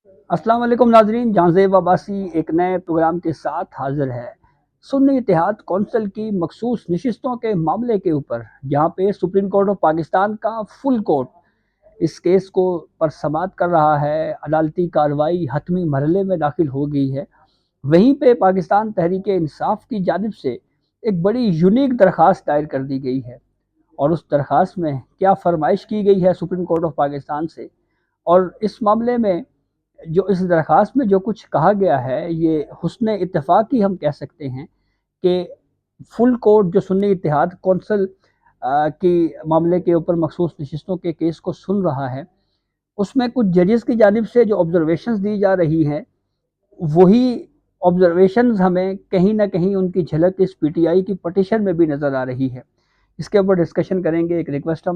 السلام علیکم ناظرین، جہاں زیب عباسی ایک نئے پروگرام کے ساتھ حاضر ہے۔ سنی اتحاد کونسل کی مخصوص نشستوں کے معاملے کے اوپر، جہاں پہ سپریم کورٹ آف پاکستان کا فل کورٹ اس کیس کو پر سماعت کر رہا ہے، عدالتی کارروائی حتمی مرحلے میں داخل ہو گئی ہے، وہیں پہ پاکستان تحریک انصاف کی جانب سے ایک بڑی یونیک درخواست دائر کر دی گئی ہے۔ اور اس درخواست میں کیا فرمائش کی گئی ہے سپریم کورٹ آف پاکستان سے، اور اس معاملے میں جو اس درخواست میں جو کچھ کہا گیا ہے، یہ حسن اتفاق ہی ہم کہہ سکتے ہیں کہ فل کورٹ جو سنی اتحاد کونسل کی معاملے کے اوپر مخصوص نشستوں کے کیس کو سن رہا ہے، اس میں کچھ ججز کی جانب سے جو آبزرویشنز دی جا رہی ہیں، وہی آبزرویشنز ہمیں کہیں نہ کہیں ان کی جھلک اس پی ٹی آئی کی پٹیشن میں بھی نظر آ رہی ہے۔ اس کے اوپر ڈسکشن کریں گے۔ ایک ریکویسٹ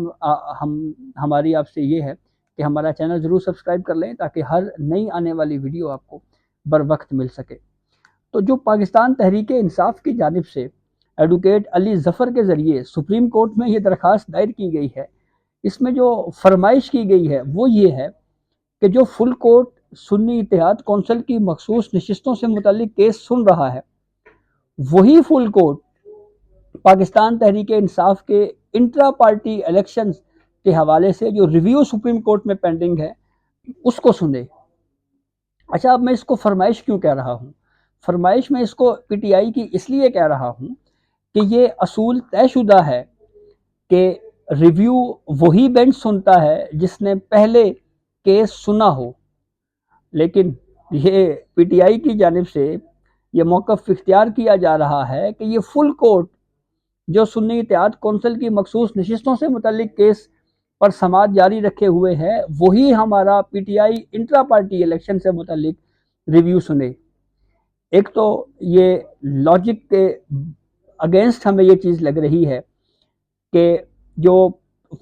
ہماری آپ سے یہ ہے کہ ہمارا چینل ضرور سبسکرائب کر لیں تاکہ ہر نئی آنے والی ویڈیو آپ کو بر وقت مل سکے۔ تو جو پاکستان تحریک انصاف کی جانب سے ایڈوکیٹ علی ظفر کے ذریعے سپریم کورٹ میں یہ درخواست دائر کی گئی ہے، اس میں جو فرمائش کی گئی ہے وہ یہ ہے کہ جو فل کورٹ سنی اتحاد کونسل کی مخصوص نشستوں سے متعلق کیس سن رہا ہے، وہی فل کورٹ پاکستان تحریک انصاف کے انٹرا پارٹی الیکشنز کے حوالے سے جو ریویو سپریم کورٹ میں پینڈنگ ہے اس کو سنے۔ اچھا، اب میں اس کو فرمائش کیوں کہہ رہا ہوں؟ فرمائش میں اس کو پی ٹی آئی کی اس لیے کہہ رہا ہوں کہ یہ اصول طے شدہ ہے کہ ریویو وہی بینچ سنتا ہے جس نے پہلے کیس سنا ہو، لیکن یہ پی ٹی آئی کی جانب سے یہ موقف اختیار کیا جا رہا ہے کہ یہ فل کورٹ جو سنی اتحاد کونسل کی مخصوص نشستوں سے متعلق کیس پر سماعت جاری رکھے ہوئے ہے، وہی ہمارا P T I intra party election سے متعلق ریویو سنے۔ ایک تو یہ لاجک کے اگینسٹ ہمیں یہ چیز لگ رہی ہے کہ جو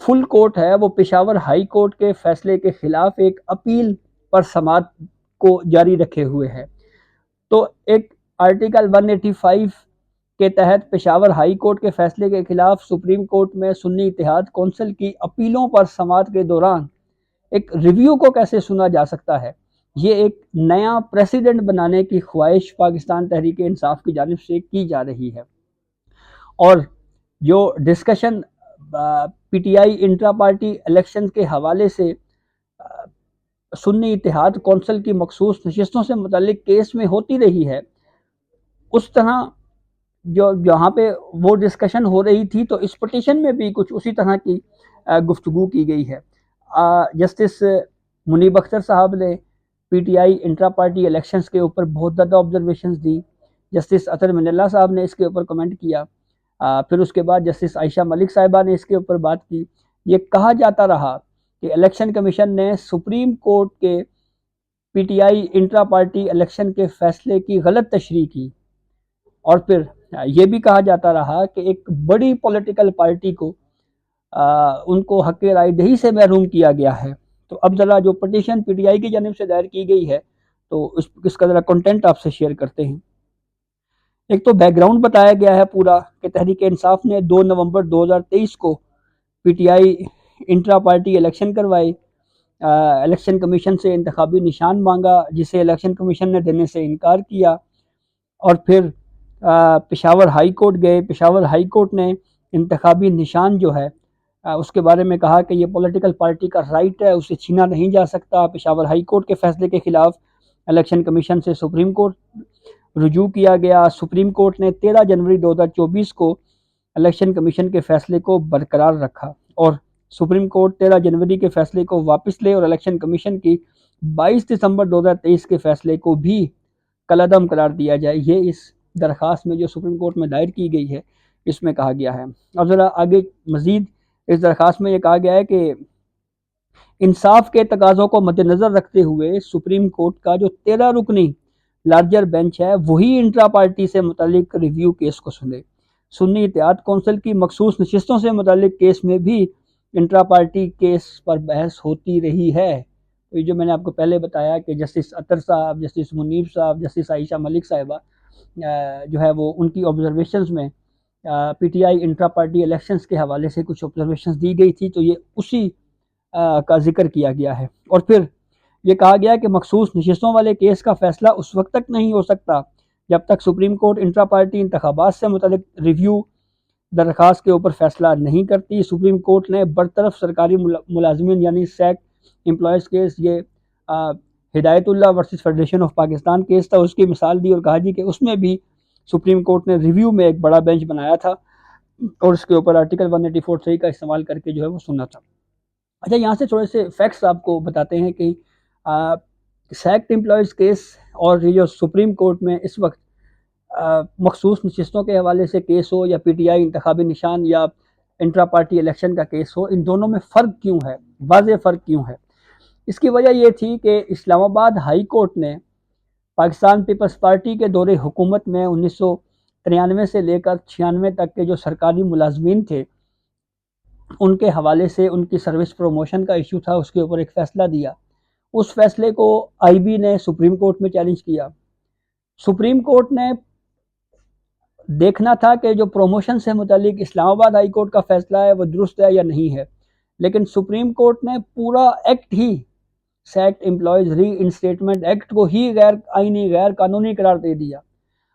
فل کورٹ ہے وہ پشاور ہائی کورٹ کے فیصلے کے خلاف ایک اپیل پر سماعت کو جاری رکھے ہوئے ہے۔ تو ایک آرٹیکل 185 کے تحت پشاور ہائی کورٹ کے فیصلے کے خلاف سپریم کورٹ میں سنی اتحاد کونسل کی اپیلوں پر سماعت کے دوران ایک ریویو کو کیسے سنا جا سکتا ہے؟ یہ ایک نیا پریسیڈنٹ بنانے کی خواہش پاکستان تحریک انصاف کی جانب سے کی جا رہی ہے۔ اور جو discussion P T I intra party election کے حوالے سے سنی اتحاد کونسل کی مخصوص نشستوں سے متعلق کیس میں ہوتی رہی ہے، اس طرح جو جہاں پہ وہ ڈسکشن ہو رہی تھی تو اس پٹیشن میں بھی کچھ اسی طرح کی گفتگو کی گئی ہے۔ جسٹس منیب اختر صاحب نے P T I intra party elections کے اوپر بہت زیادہ آبزرویشنز دی۔ جسٹس اطہر من اللہ صاحب نے اس کے اوپر کمنٹ کیا، پھر اس کے بعد جسٹس عائشہ ملک صاحبہ نے اس کے اوپر بات کی۔ یہ کہا جاتا رہا کہ الیکشن کمیشن نے سپریم کورٹ کے P T I intra party election کے فیصلے کی غلط تشریح کی، اور پھر یہ بھی کہا جاتا رہا کہ ایک بڑی پولیٹیکل پارٹی کو ان کو حق رائے دہی سے محروم کیا گیا ہے۔ تو اب ذرا جو پٹیشن پی ٹی آئی کی جانب سے دائر کی گئی ہے تو اس کا ذرا کنٹینٹ آپ سے شیئر کرتے ہیں۔ ایک تو بیک گراؤنڈ بتایا گیا ہے پورا کہ تحریک انصاف نے 2 نومبر 2023 کو P T I intra party election کروائے، الیکشن کمیشن سے انتخابی نشان مانگا جسے الیکشن کمیشن نے دینے سے انکار کیا، اور پھر پشاور ہائی کورٹ گئے۔ پشاور ہائی کورٹ نے انتخابی نشان جو ہے اس کے بارے میں کہا کہ یہ پولیٹیکل پارٹی کا رائٹ ہے، اسے چھینا نہیں جا سکتا۔ پشاور ہائی کورٹ کے فیصلے کے خلاف الیکشن کمیشن سے سپریم کورٹ رجوع کیا گیا۔ سپریم کورٹ نے 13 جنوری 2024 کو الیکشن کمیشن کے فیصلے کو برقرار رکھا، اور سپریم کورٹ 13 جنوری کے فیصلے کو واپس لے اور الیکشن کمیشن کی 22 دسمبر 2023 کے فیصلے کو بھی کالعدم قرار دیا جائے۔ یہ اس درخواست میں جو سپریم کورٹ میں دائر کی گئی ہے اس میں کہا گیا ہے۔ اب ذرا آگے مزید اس درخواست میں یہ کہا گیا ہے کہ انصاف کے تقاضوں کو مد نظر رکھتے ہوئے سپریم کورٹ کا جو 13 رکنی لارجر بینچ ہے وہی انٹرا پارٹی سے متعلق ریویو کیس کو سنے۔ سنی اتحاد کونسل کی مخصوص نشستوں سے متعلق کیس میں بھی انٹرا پارٹی کیس پر بحث ہوتی رہی ہے۔ تو یہ جو میں نے آپ کو پہلے بتایا کہ جسٹس اطہر صاحب، جسٹس منیب صاحب، جسٹس عائشہ ملک صاحبہ جو ہے وہ ان کی آبزرویشنز میں P T I intra party elections کے حوالے سے کچھ آبزرویشنز دی گئی تھی، تو یہ اسی کا ذکر کیا گیا ہے۔ اور پھر یہ کہا گیا کہ مخصوص نشستوں والے کیس کا فیصلہ اس وقت تک نہیں ہو سکتا جب تک سپریم کورٹ انٹرا پارٹی انتخابات سے متعلق ریویو درخواست کے اوپر فیصلہ نہیں کرتی۔ سپریم کورٹ نے برطرف سرکاری ملازمین یعنی سیک امپلائز کیس، یہ Hidayat Ullah versus federation of Pakistan case تھا، اس کی مثال دی اور کہا جی کہ اس میں بھی سپریم کورٹ نے ریویو میں ایک بڑا بینچ بنایا تھا اور اس کے اوپر آرٹیکل 184(3) کا استعمال کر کے جو ہے وہ سننا تھا۔ اچھا، یہاں سے تھوڑے سے فیکٹس آپ کو بتاتے ہیں کہ سیکٹ امپلائز کیس اور یہ جو سپریم کورٹ میں اس وقت مخصوص نشستوں کے حوالے سے کیس ہو یا پی ٹی آئی انتخابی نشان یا انٹرا پارٹی الیکشن کا کیس ہو، ان دونوں میں فرق کیوں ہے، واضح فرق کیوں ہے؟ اس کی وجہ یہ تھی کہ اسلام آباد ہائی کورٹ نے پاکستان پیپلز پارٹی کے دور حکومت میں 1993 سے لے کر 96 تک کے جو سرکاری ملازمین تھے ان کے حوالے سے ان کی سروس پروموشن کا ایشو تھا، اس کے اوپر ایک فیصلہ دیا۔ اس فیصلے کو آئی بی نے سپریم کورٹ میں چیلنج کیا۔ سپریم کورٹ نے دیکھنا تھا کہ جو پروموشن سے متعلق اسلام آباد ہائی کورٹ کا فیصلہ ہے وہ درست ہے یا نہیں ہے، لیکن سپریم کورٹ نے پورا ایکٹ ہی، سیکٹ امپلائیز ری انسٹیٹمنٹ ایکٹ کو ہی غیر آئینی، غیر قانونی قرار دے دیا۔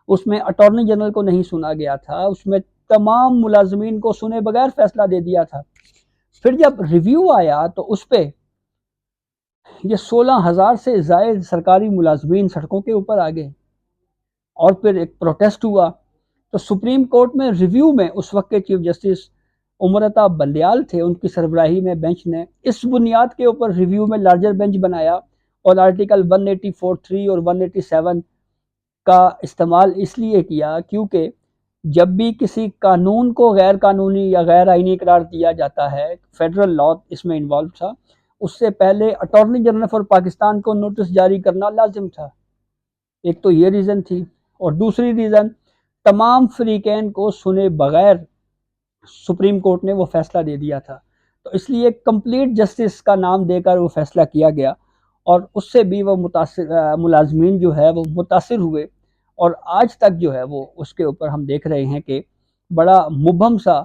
اس میں اٹارنی جنرل کو نہیں سنا گیا تھا، اس میں تمام ملازمین کو سنے بغیر فیصلہ دے دیا تھا۔ پھر جب ریویو آیا تو اس پہ یہ 16,000 سے زائد سرکاری ملازمین سڑکوں کے اوپر آ گئے اور پھر ایک پروٹیسٹ ہوا۔ تو سپریم کورٹ میں ریویو میں اس وقت کے چیف جسٹس عمر عطا بندیال تھے، ان کی سربراہی میں بینچ نے اس بنیاد کے اوپر ریویو میں لارجر بینچ بنایا اور آرٹیکل 184(3) اور 187 کا استعمال اس لیے کیا کیونکہ جب بھی کسی قانون کو غیر قانونی یا غیر آئینی قرار دیا جاتا ہے، فیڈرل لا اس میں انوالو تھا، اس سے پہلے اٹارنی جنرل فار پاکستان کو نوٹس جاری کرنا لازم تھا۔ ایک تو یہ ریزن تھی، اور دوسری ریزن تمام فریقین کو سنے بغیر سپریم کورٹ نے وہ فیصلہ دے دیا تھا، تو اس لیے کمپلیٹ جسٹس کا نام دے کر وہ فیصلہ کیا گیا اور اس سے بھی وہ ملازمین جو ہے وہ متاثر ہوئے، اور آج تک جو ہے وہ اس کے اوپر ہم دیکھ رہے ہیں کہ بڑا مبہم سا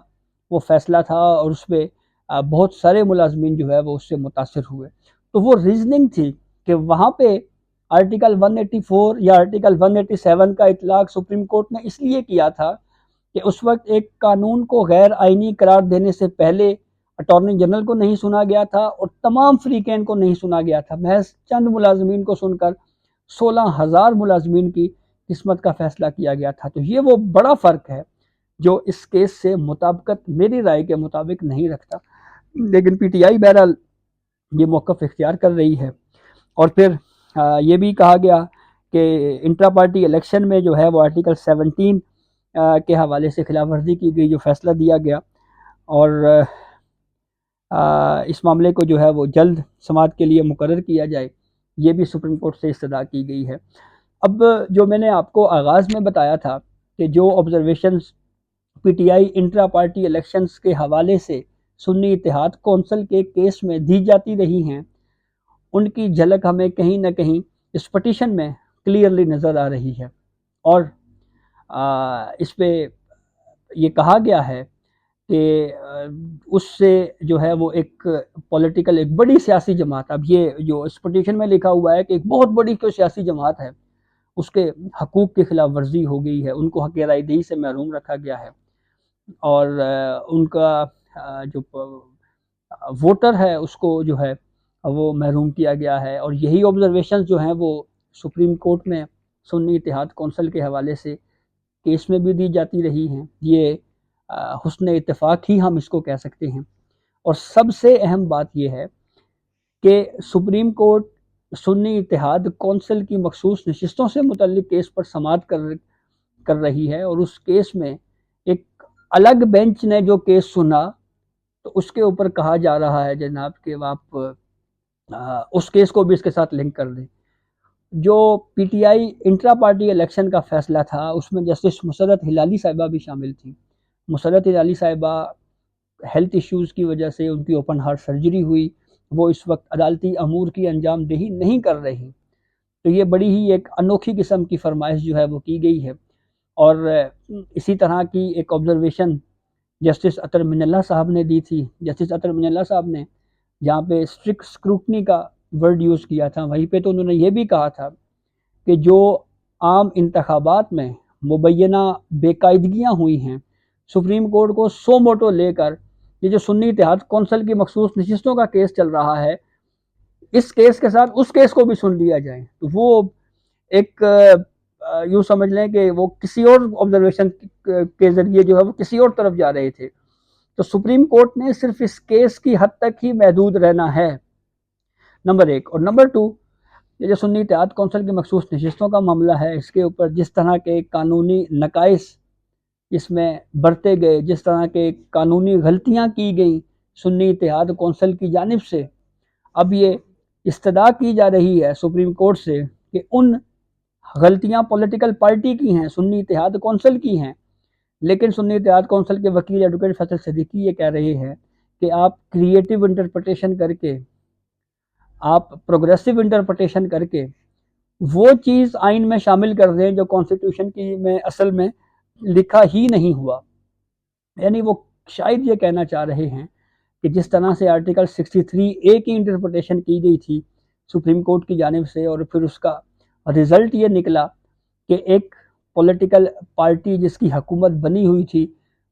وہ فیصلہ تھا اور اس پہ بہت سارے ملازمین جو ہے وہ اس سے متاثر ہوئے۔ تو وہ ریزننگ تھی کہ وہاں پہ آرٹیکل 184 یا آرٹیکل 187 کا اطلاق سپریم کورٹ نے اس لیے کیا تھا کہ اس وقت ایک قانون کو غیر آئینی قرار دینے سے پہلے اٹارنی جنرل کو نہیں سنا گیا تھا اور تمام فریقین کو نہیں سنا گیا تھا، محض چند ملازمین کو سن کر 16,000 ملازمین کی قسمت کا فیصلہ کیا گیا تھا۔ تو یہ وہ بڑا فرق ہے جو اس کیس سے مطابقت میری رائے کے مطابق نہیں رکھتا، لیکن پی ٹی آئی بہرحال یہ موقف اختیار کر رہی ہے۔ اور پھر یہ بھی کہا گیا کہ انٹرا پارٹی الیکشن میں جو ہے وہ آرٹیکل 17 کے حوالے سے خلاف ورزی کی گئی، جو فیصلہ دیا گیا، اور اس معاملے کو جو ہے وہ جلد سماعت کے لیے مقرر کیا جائے، یہ بھی سپریم کورٹ سے استدعا کی گئی ہے۔ اب جو میں نے آپ کو آغاز میں بتایا تھا کہ جو observations P T I intra party elections کے حوالے سے سنی اتحاد کونسل کے کیس میں دی جاتی رہی ہیں، ان کی جھلک ہمیں کہیں نہ کہیں اس پٹیشن میں کلیئرلی نظر آ رہی ہے، اور اس پہ یہ کہا گیا ہے کہ اس سے جو ہے وہ ایک پولیٹیکل، ایک بڑی سیاسی جماعت، اب یہ جو اس پٹیشن میں لکھا ہوا ہے کہ ایک بہت بڑی کوئی سیاسی جماعت ہے، اس کے حقوق کی خلاف ورزی ہو گئی ہے، ان کو حق رائے دہی سے محروم رکھا گیا ہے، اور ان کا جو ووٹر ہے اس کو جو ہے وہ محروم کیا گیا ہے، اور یہی آبزرویشنز جو ہیں وہ سپریم کورٹ میں سنی اتحاد کونسل کے حوالے سے کیس میں بھی دی جاتی رہی ہیں۔ یہ حسن اتفاق ہی ہم اس کو کہہ سکتے ہیں۔ اور سب سے اہم بات یہ ہے کہ سپریم کورٹ سنی اتحاد کونسل کی مخصوص نشستوں سے متعلق کیس پر سماعت کر رہی ہے، اور اس کیس میں ایک الگ بینچ نے جو کیس سنا تو اس کے اوپر کہا جا رہا ہے جناب کہ آپ اس کیس کو بھی اس کے ساتھ لنک کر دیں۔ جو P T I intra party election کا فیصلہ تھا اس میں جسٹس مسرت ہلالی صاحبہ بھی شامل تھی۔ مسرت ہلالی صاحبہ ہیلتھ ایشوز کی وجہ سے ان کی اوپن ہارٹ سرجری ہوئی، وہ اس وقت عدالتی امور کی انجام دہی نہیں کر رہی، تو یہ بڑی ہی ایک انوکھی قسم کی فرمائش جو ہے وہ کی گئی ہے۔ اور اسی طرح کی ایک آبزرویشن جسٹس اطہر من اللہ صاحب نے دی تھی۔ جسٹس اطہر من اللہ صاحب نے جہاں پہ اسٹرکٹ اسکروٹنی کا ورڈ یوز کیا تھا، وہیں پہ تو انہوں نے یہ بھی کہا تھا کہ جو عام انتخابات میں مبینہ بے قاعدگیاں ہوئی ہیں، سپریم کورٹ کو سو موٹو لے کر یہ جو سنی اتحاد کونسل کی مخصوص نشستوں کا کیس چل رہا ہے، اس کیس کے ساتھ اس کیس کو بھی سن لیا جائے، تو وہ ایک یوں سمجھ لیں کہ وہ کسی اور آبزرویشن کے ذریعے جو ہے وہ کسی اور طرف جا رہے تھے۔ تو سپریم کورٹ نے صرف اس کیس کی حد تک ہی محدود رہنا ہے، نمبر ایک۔ اور نمبر ٹو، یہ جو سنی اتحاد کونسل کی مخصوص نشستوں کا معاملہ ہے، اس کے اوپر جس طرح کے قانونی نقائص اس میں برتے گئے، جس طرح کے قانونی غلطیاں کی گئیں سنی اتحاد کونسل کی جانب سے، اب یہ استدعا کی جا رہی ہے سپریم کورٹ سے کہ ان غلطیاں پولیٹیکل پارٹی کی ہیں، سنی اتحاد کونسل کی ہیں، لیکن سنی اتحاد کونسل کے وکیل ایڈوکیٹ فیصل صدیقی یہ کہہ رہے ہیں کہ آپ کریٹیو انٹرپریٹیشن کر کے، آپ پروگریسو انٹرپریٹیشن کر کے وہ چیز آئین میں شامل کر دیں جو کانسٹیٹیوشن کی میں اصل میں لکھا ہی نہیں ہوا۔ یعنی وہ شاید یہ کہنا چاہ رہے ہیں کہ جس طرح سے آرٹیکل 63A کی انٹرپریٹیشن کی گئی تھی سپریم کورٹ کی جانب سے، اور پھر اس کا رزلٹ یہ نکلا کہ ایک پولیٹیکل پارٹی جس کی حکومت بنی ہوئی تھی،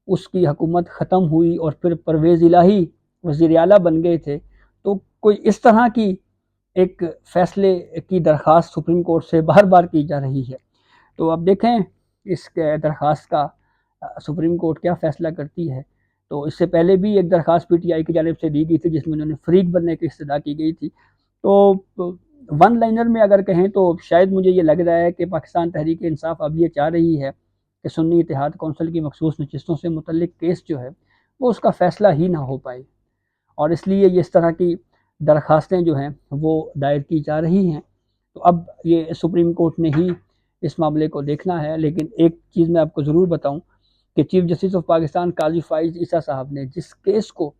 اس کی حکومت ختم ہوئی اور پھر پرویز الہی وزیر اعلیٰ بن گئے تھے، تو کوئی اس طرح کی ایک فیصلے کی درخواست سپریم کورٹ سے بار بار کی جا رہی ہے۔ تو اب دیکھیں اس درخواست کا سپریم کورٹ کیا فیصلہ کرتی ہے۔ تو اس سے پہلے بھی ایک درخواست پی ٹی آئی کی جانب سے دی گئی تھی جس میں انہوں نے فریق بننے کی استدعا کی گئی تھی۔ تو ون لائنر میں اگر کہیں تو شاید مجھے یہ لگ رہا ہے کہ پاکستان تحریک انصاف اب یہ چاہ رہی ہے کہ سنی اتحاد کونسل کی مخصوص نشستوں سے متعلق کیس جو ہے وہ اس کا فیصلہ ہی نہ ہو پائے، اور اس لیے یہ اس طرح کی درخواستیں جو ہیں وہ دائر کی جا رہی ہیں۔ تو اب یہ سپریم کورٹ نے ہی اس معاملے کو دیکھنا ہے، لیکن ایک چیز میں آپ کو ضرور بتاؤں کہ چیف جسٹس آف پاکستان قاضی فائز عیسیٰ صاحب نے جس کیس کو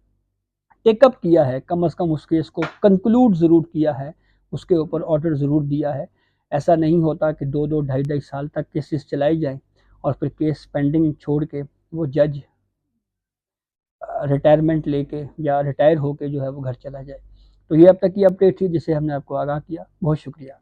ٹیک اپ کیا ہے، کم از کم اس کیس کو کنکلوڈ ضرور کیا ہے، اس کے اوپر آرڈر ضرور دیا ہے۔ ایسا نہیں ہوتا کہ 2 2 سال تک کیسز چلائی جائیں اور پھر کیس پینڈنگ چھوڑ کے وہ جج ریٹائرمنٹ لے کے یا ریٹائر ہو کے جو ہے وہ گھر چلا جائے۔ تو یہ اب تک کی اپڈیٹ تھی جسے ہم نے آپ کو آگاہ کیا۔ بہت شکریہ۔